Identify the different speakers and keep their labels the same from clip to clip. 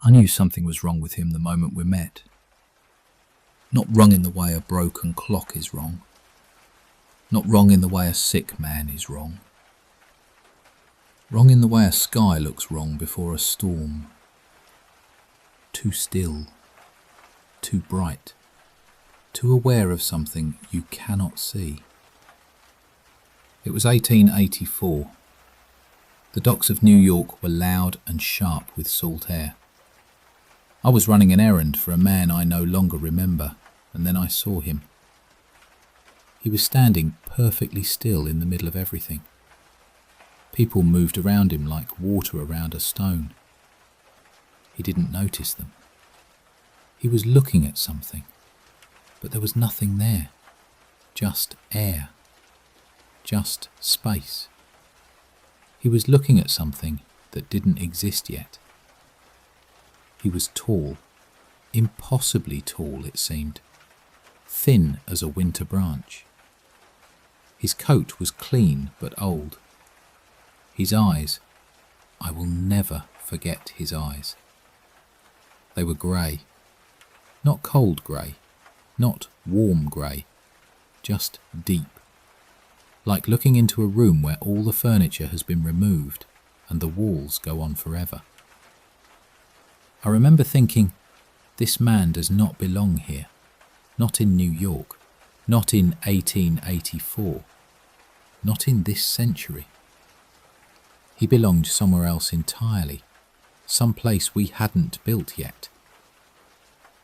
Speaker 1: I knew something was wrong with him the moment we met. Not wrong in the way a broken clock is wrong. Not wrong in the way a sick man is wrong. Wrong in the way a sky looks wrong before a storm. Too still, too bright, too aware of something you cannot see. It was 1884. The docks of New York were loud and sharp with salt air. I was running an errand for a man I no longer remember, and then I saw him. He was standing perfectly still in the middle of everything. People moved around him like water around a stone. He didn't notice them. He was looking at something, but there was nothing there. Just air. Just space. He was looking at something that didn't exist yet. He was tall, impossibly tall it seemed, thin as a winter branch. His coat was clean but old. His eyes, I will never forget his eyes. They were grey, not cold grey, not warm grey, just deep, like looking into a room where all the furniture has been removed and the walls go on forever. I remember thinking, this man does not belong here, not in New York, not in 1884, not in this century. He belonged somewhere else entirely, some place we hadn't built yet.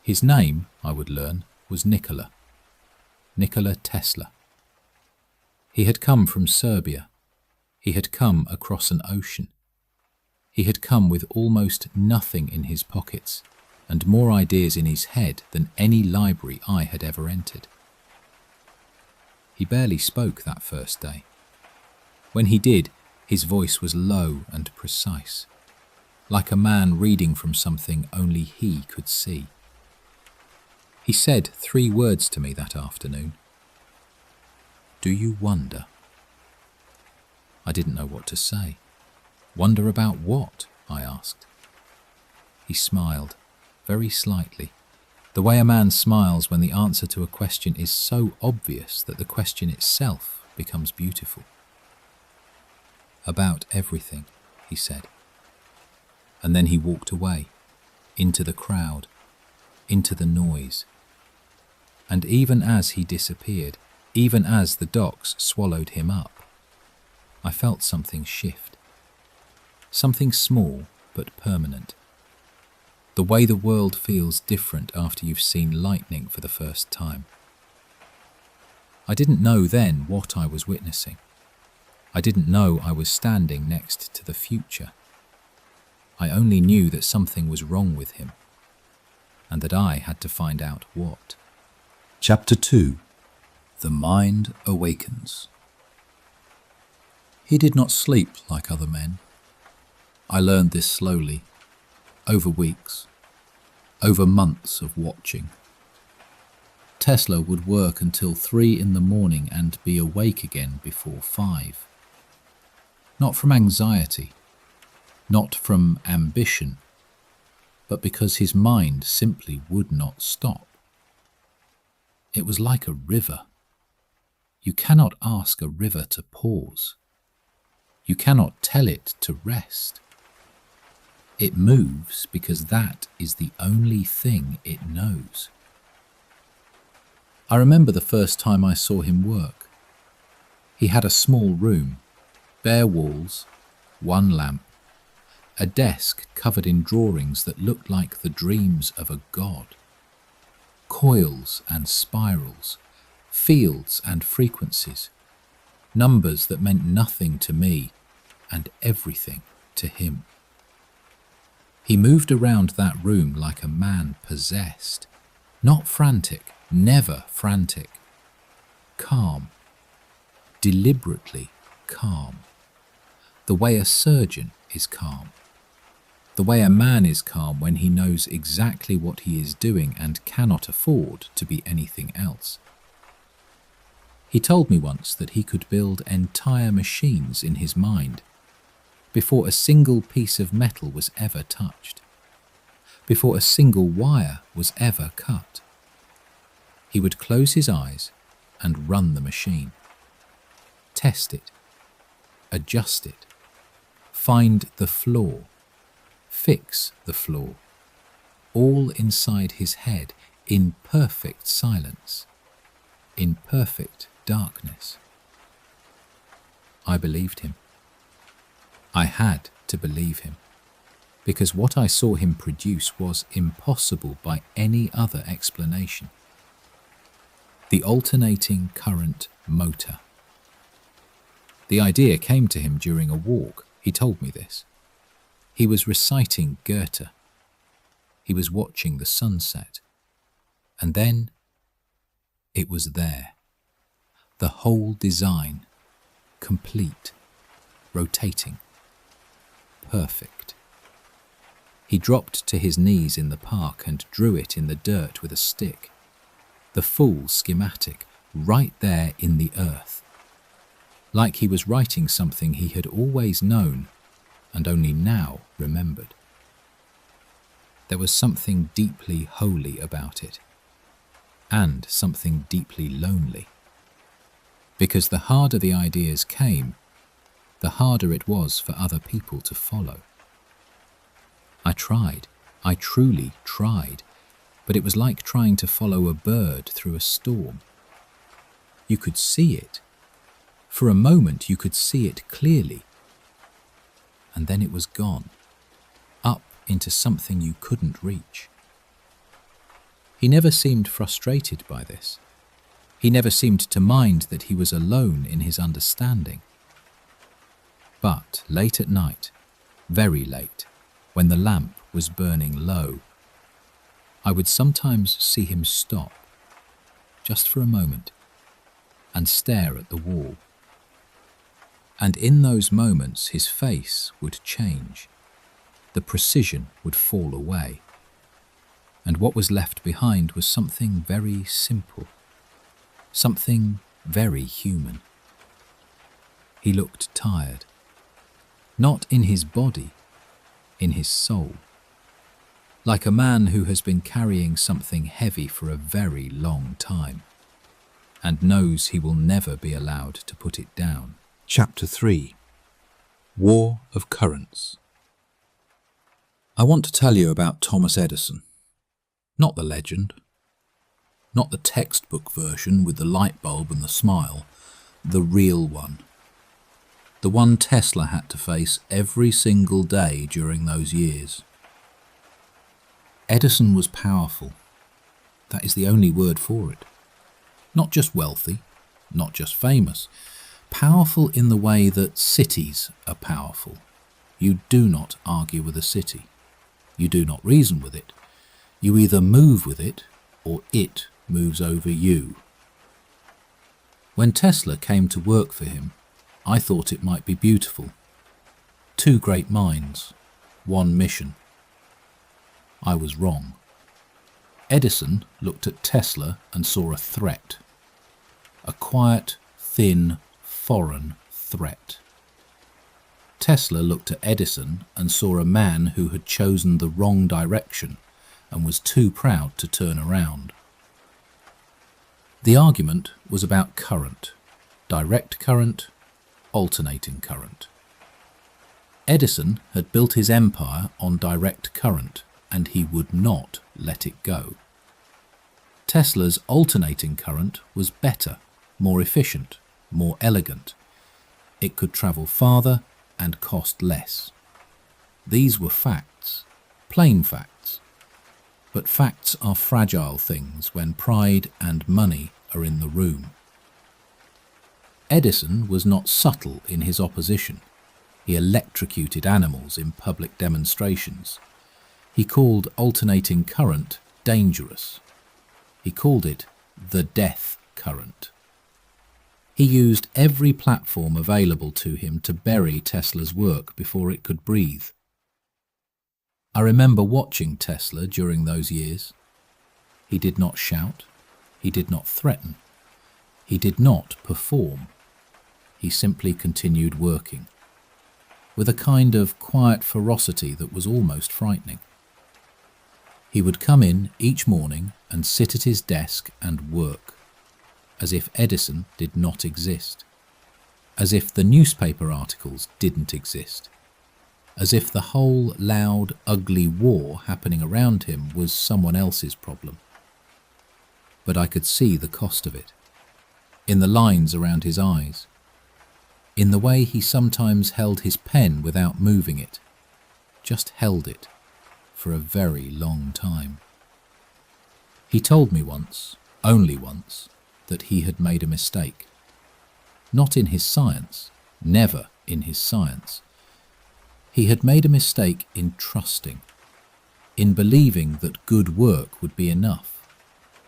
Speaker 1: His name, I would learn, was Nikola Tesla. He had come from Serbia. He had come across an ocean. He had come with almost nothing in his pockets and more ideas in his head than any library I had ever entered. He barely spoke that first day. When he did, his voice was low and precise, like a man reading from something only he could see. He said 3 words to me that afternoon. Do you wonder? I didn't know what to say. Wonder about what? I asked. He smiled, very slightly, the way a man smiles when the answer to a question is so obvious that the question itself becomes beautiful. About everything, he said. And then he walked away, into the crowd, into the noise. And even as he disappeared, even as the docks swallowed him up, I felt something shift. Something small but permanent. The way the world feels different after you've seen lightning for the first time. I didn't know then what I was witnessing. I didn't know I was standing next to the future. I only knew that something was wrong with him, and that I had to find out what. Chapter 2. The Mind Awakens. He did not sleep like other men. I learned this slowly, over weeks, over months of watching. Tesla would work until 3 in the morning and be awake again before 5. Not from anxiety, not from ambition, but because his mind simply would not stop. It was like a river. You cannot ask a river to pause. You cannot tell it to rest. It moves because that is the only thing it knows. I remember the first time I saw him work. He had a small room, bare walls, 1 lamp, a desk covered in drawings that looked like the dreams of a god. Coils and spirals, fields and frequencies, numbers that meant nothing to me and everything to him. He moved around that room like a man possessed, not frantic, never frantic, calm, deliberately calm, the way a surgeon is calm, the way a man is calm when he knows exactly what he is doing and cannot afford to be anything else. He told me once that he could build entire machines in his mind before a single piece of metal was ever touched. before a single wire was ever cut. He would close his eyes and run the machine. Test it, adjust it, find the flaw, fix the flaw, all inside his head in perfect silence, in perfect darkness. I believed him. I had to believe him, because what I saw him produce was impossible by any other explanation. The alternating current motor. The idea came to him during a walk. He told me this. He was reciting Goethe. He was watching the sunset. And then it was there. The whole design, complete, rotating, perfect. He dropped to his knees in the park and drew it in the dirt with a stick. The full schematic, right there in the earth. Like he was writing something he had always known and only now remembered. There was something deeply holy about it, and something deeply lonely. Because the harder the ideas came, the harder it was for other people to follow. I tried, I truly tried, but it was like trying to follow a bird through a storm. You could see it. For a moment you could see it clearly. And then it was gone, up into something you couldn't reach. He never seemed frustrated by this. He never seemed to mind that he was alone in his understanding. But late at night, very late, when the lamp was burning low, I would sometimes see him stop, just for a moment, and stare at the wall. And in those moments his face would change. The precision would fall away. And what was left behind was something very simple, something very human. He looked tired, not in his body, in his soul, like a man who has been carrying something heavy for a very long time and knows he will never be allowed to put it down.
Speaker 2: Chapter 3. War of Currents. I want to tell you about Thomas Edison. Not the legend, not the textbook version with the light bulb and the smile, the real one. The one Tesla had to face every single day during those years. Edison was powerful. That is the only word for it. Not just wealthy, not just famous. Powerful in the way that cities are powerful. You do not argue with a city. You do not reason with it. You either move with it or it moves over you. When Tesla came to work for him, I thought it might be beautiful. Two great minds, one mission. I was wrong. Edison looked at Tesla and saw a threat. A quiet, thin, foreign threat. Tesla looked at Edison and saw a man who had chosen the wrong direction and was too proud to turn around. The argument was about current, direct current, alternating current. Edison had built his empire on direct current, and he would not let it go. Tesla's alternating current was better, more efficient, more elegant. It could travel farther and cost less. These were facts, plain facts. But facts are fragile things when pride and money are in the room. Edison was not subtle in his opposition. He electrocuted animals in public demonstrations. He called alternating current dangerous. He called it the death current. He used every platform available to him to bury Tesla's work before it could breathe. I remember watching Tesla during those years. He did not shout. He did not threaten. He did not perform. He simply continued working, with a kind of quiet ferocity that was almost frightening. He would come in each morning and sit at his desk and work, as if Edison did not exist, as if the newspaper articles didn't exist, as if the whole loud, ugly war happening around him was someone else's problem. But I could see the cost of it, in the lines around his eyes, in the way he sometimes held his pen without moving it, just held it for a very long time. He told me once, only once, that he had made a mistake. Not in his science, never in his science. He had made a mistake in trusting, in believing that good work would be enough,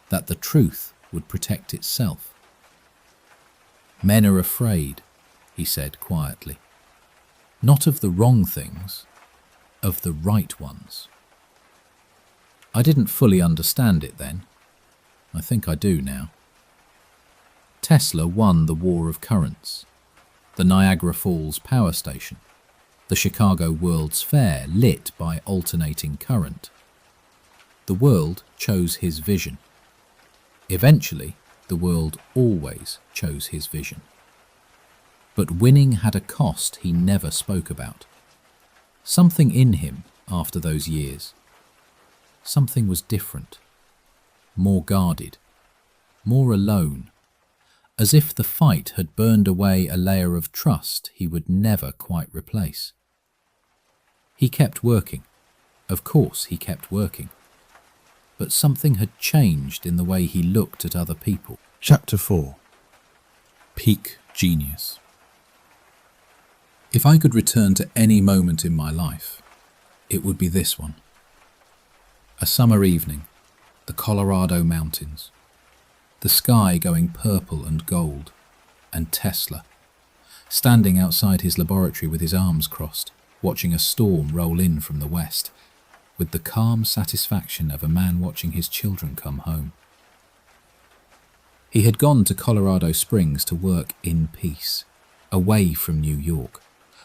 Speaker 2: that the truth would protect itself. Men are afraid, he said quietly, not of the wrong things, of the right ones. I didn't fully understand it then. I think I do now. Tesla won the war of currents, the Niagara Falls power station, the Chicago World's Fair lit by alternating current. The world chose his vision. Eventually, the world always chose his vision. But winning had a cost he never spoke about. Something in him after those years. Something was different, more guarded, more alone, as if the fight had burned away a layer of trust he would never quite replace. He kept working. Of course he kept working. But something had changed in the way he looked at other people.
Speaker 1: Chapter 4. Peak Genius. If I could return to any moment in my life, it would be this one. A summer evening, the Colorado mountains, the sky going purple and gold, and Tesla, standing outside his laboratory with his arms crossed, watching a storm roll in from the west, with the calm satisfaction of a man watching his children come home. He had gone to Colorado Springs to work in peace, away from New York,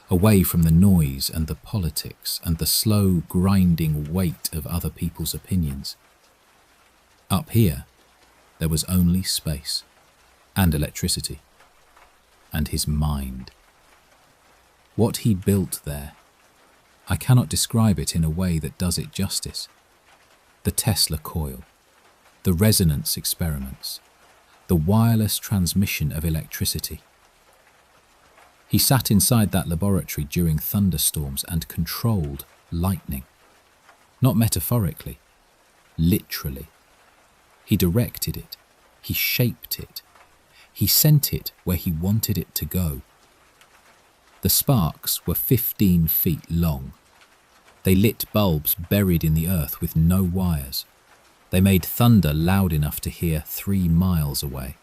Speaker 1: away from the noise and the politics and the slow, grinding weight of other people's opinions. Up here, there was only space, and electricity, and his mind. What he built there, I cannot describe it in a way that does it justice. The Tesla coil, the resonance experiments, the wireless transmission of electricity. He sat inside that laboratory during thunderstorms and controlled lightning. Not metaphorically, literally. He directed it. He shaped it. He sent it where he wanted it to go. The sparks were 15 feet long. They lit bulbs buried in the earth with no wires. They made thunder loud enough to hear 3 miles away.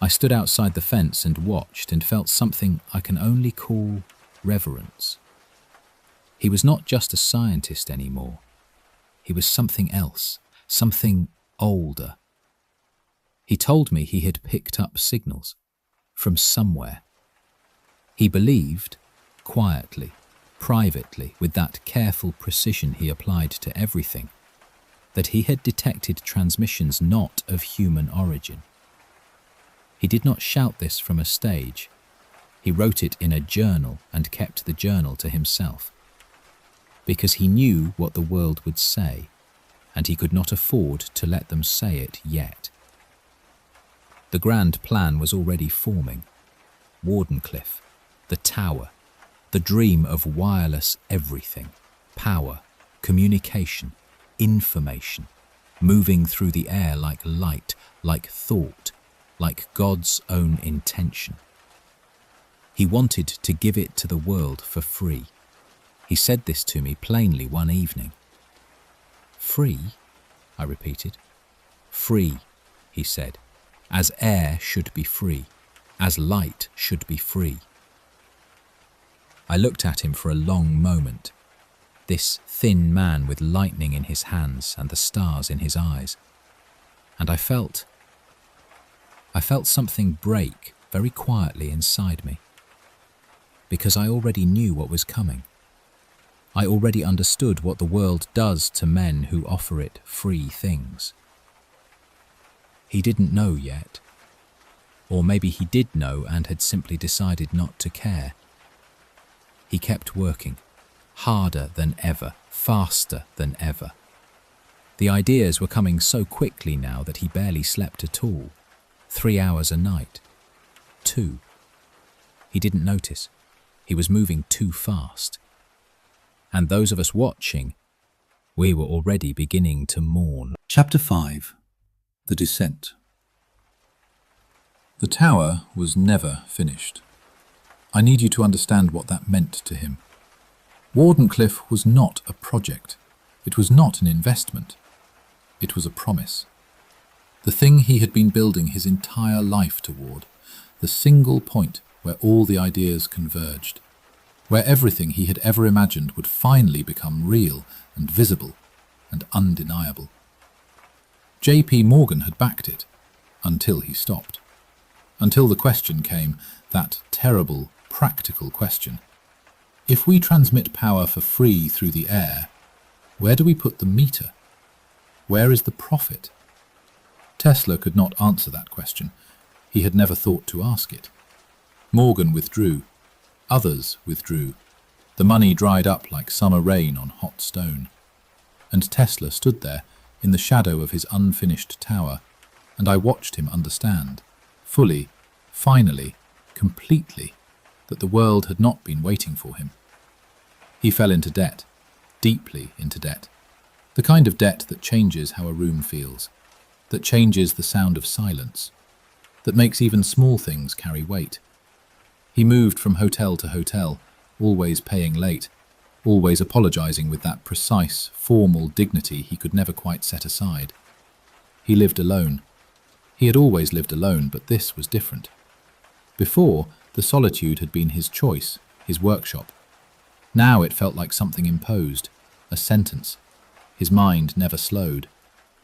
Speaker 1: I stood outside the fence and watched and felt something I can only call reverence. He was not just a scientist anymore. He was something else, something older. He told me he had picked up signals from somewhere. He believed, quietly, privately, with that careful precision he applied to everything, that he had detected transmissions not of human origin. He did not shout this from a stage. He wrote it in a journal and kept the journal to himself, because he knew what the world would say, and he could not afford to let them say it yet. The grand plan was already forming. Wardenclyffe, the tower, the dream of wireless everything, power, communication, information, moving through the air like light, like thought, like God's own intention. He wanted to give it to the world for free. He said this to me plainly one evening. Free? I repeated. Free, he said, as air should be free, as light should be free. I looked at him for a long moment, this thin man with lightning in his hands and the stars in his eyes, and I felt something break very quietly inside me, because I already knew what was coming. I already understood what the world does to men who offer it free things. He didn't know yet. Or maybe he did know and had simply decided not to care. He kept working, harder than ever, faster than ever. The ideas were coming so quickly now that he barely slept at all. 3 hours a night. 2. He didn't notice. He was moving too fast. And those of us watching, we were already beginning to mourn.
Speaker 2: Chapter 5. The Descent.
Speaker 1: The tower was never finished. I need you to understand what that meant to him. Wardenclyffe was not a project. It was not an investment. It was a promise. The thing he had been building his entire life toward, the single point where all the ideas converged, where everything he had ever imagined would finally become real and visible and undeniable. J.P. Morgan had backed it, until he stopped. Until the question came, that terrible, practical question. If we transmit power for free through the air, where do we put the meter? Where is the profit? Tesla could not answer that question. He had never thought to ask it. Morgan withdrew. Others withdrew. The money dried up like summer rain on hot stone. And Tesla stood there in the shadow of his unfinished tower, and I watched him understand, fully, finally, completely, that the world had not been waiting for him. He fell into debt, deeply into debt, the kind of debt that changes how a room feels, that changes the sound of silence, that makes even small things carry weight. He moved from hotel to hotel, always paying late, always apologizing with that precise, formal dignity he could never quite set aside. He lived alone. He had always lived alone, but this was different. Before, the solitude had been his choice, his workshop. Now it felt like something imposed, a sentence. His mind never slowed.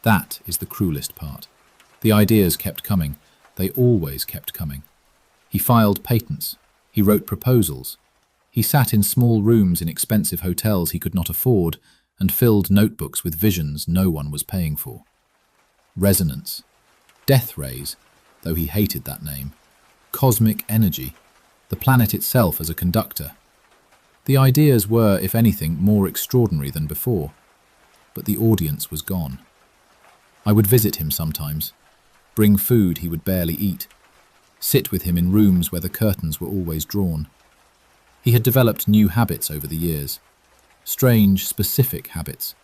Speaker 1: That is the cruelest part. The ideas kept coming. They always kept coming. He filed patents. He wrote proposals. He sat in small rooms in expensive hotels he could not afford and filled notebooks with visions no one was paying for. Resonance. Death rays, though he hated that name. Cosmic energy. The planet itself as a conductor. The ideas were, if anything, more extraordinary than before. But the audience was gone. I would visit him sometimes, bring food he would barely eat, sit with him in rooms where the curtains were always drawn. He had developed new habits over the years, strange, specific habits.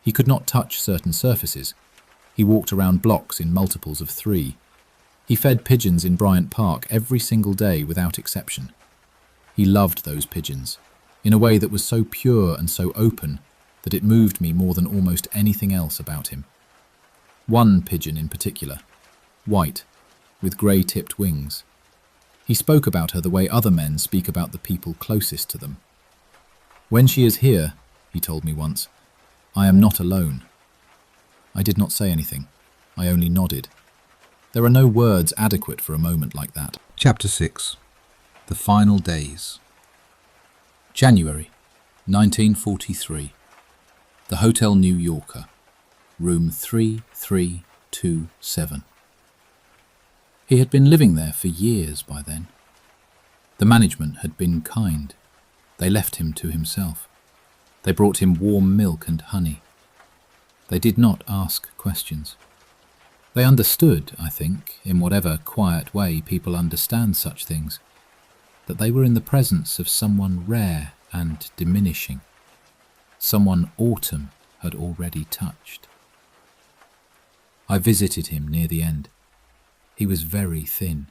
Speaker 1: He could not touch certain surfaces. He walked around blocks in multiples of 3. He fed pigeons in Bryant Park every single day without exception. He loved those pigeons, in a way that was so pure and so open that it moved me more than almost anything else about him. One pigeon in particular, white, with grey-tipped wings. He spoke about her the way other men speak about the people closest to them. "When she is here," he told me once, "I am not alone." I did not say anything. I only nodded. There are no words adequate for a moment like that.
Speaker 2: Chapter 6. The Final Days.
Speaker 1: January 1943. The Hotel New Yorker, room 3327. He had been living there for years by then. The management had been kind. They left him to himself. They brought him warm milk and honey. They did not ask questions. They understood, I think, in whatever quiet way people understand such things, that they were in the presence of someone rare and diminishing, someone autumn had already touched. I visited him near the end. He was very thin.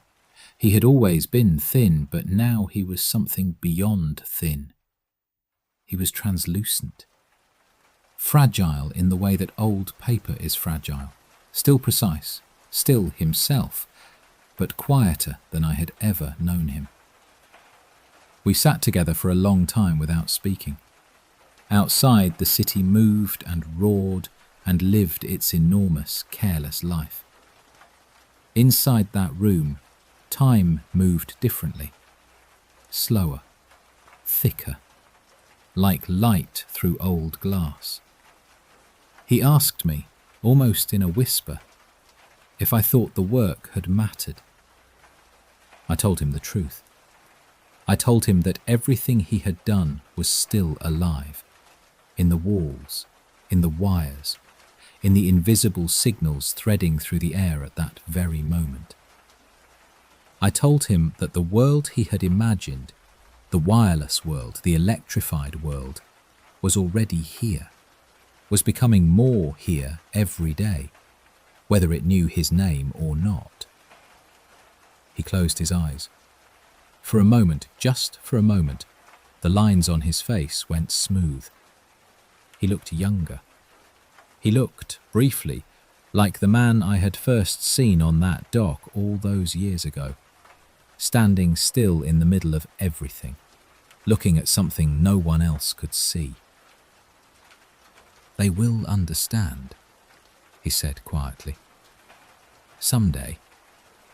Speaker 1: He had always been thin, but now he was something beyond thin. He was translucent, fragile in the way that old paper is fragile, still precise, still himself, but quieter than I had ever known him. We sat together for a long time without speaking. Outside, the city moved and roared and lived its enormous, careless life. Inside that room, time moved differently, slower, thicker,
Speaker 2: like light through old glass. He asked me, almost in a whisper, if I thought the work had mattered. I told him the truth. I told him that everything he had done was still alive, in the walls, in the wires, in the invisible signals threading through the air at that very moment. I told him that the world he had imagined, the wireless world, the electrified world, was already here, was becoming more here every day, whether it knew his name or not. He closed his eyes. For a moment, just for a moment, the lines on his face went smooth. He looked younger. He looked, briefly, like the man I had first seen on that dock all those years ago, standing still in the middle of everything, looking at something no one else could see. "They will understand," he said quietly. "Someday,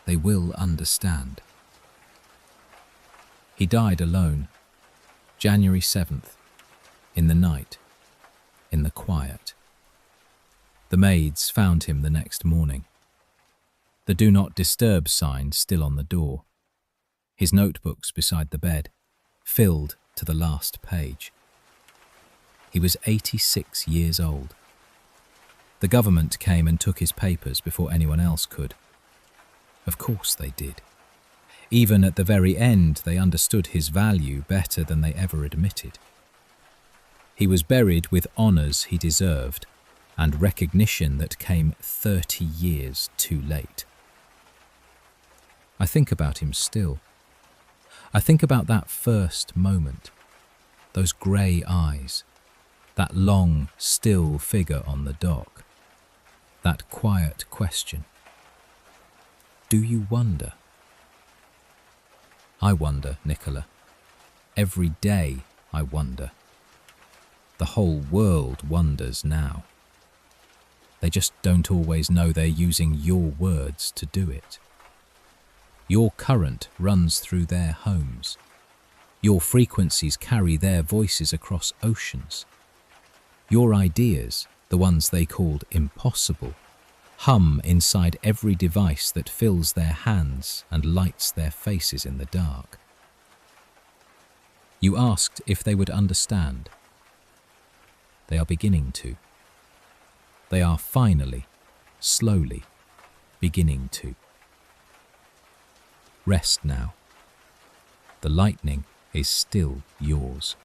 Speaker 2: they will understand." He died alone, January 7th, in the night, in the quiet. The maids found him the next morning. The Do Not Disturb sign still on the door. His notebooks beside the bed, filled to the last page. He was 86 years old. The government came and took his papers before anyone else could. Of course they did. Even at the very end, they understood his value better than they ever admitted. He was buried with honours he deserved and recognition that came 30 years too late. I think about him still. I think about that first moment, those grey eyes, that long, still figure on the dock, that quiet question. Do you wonder? I wonder, Nikola. Every day I wonder. The whole world wonders now. They just don't always know they're using your words to do it. Your current runs through their homes. Your frequencies carry their voices across oceans. Your ideas, the ones they called impossible, hum inside every device that fills their hands and lights their faces in the dark. You asked if they would understand. They are beginning to. They are finally, slowly, beginning to. Rest now. The lightning is still yours.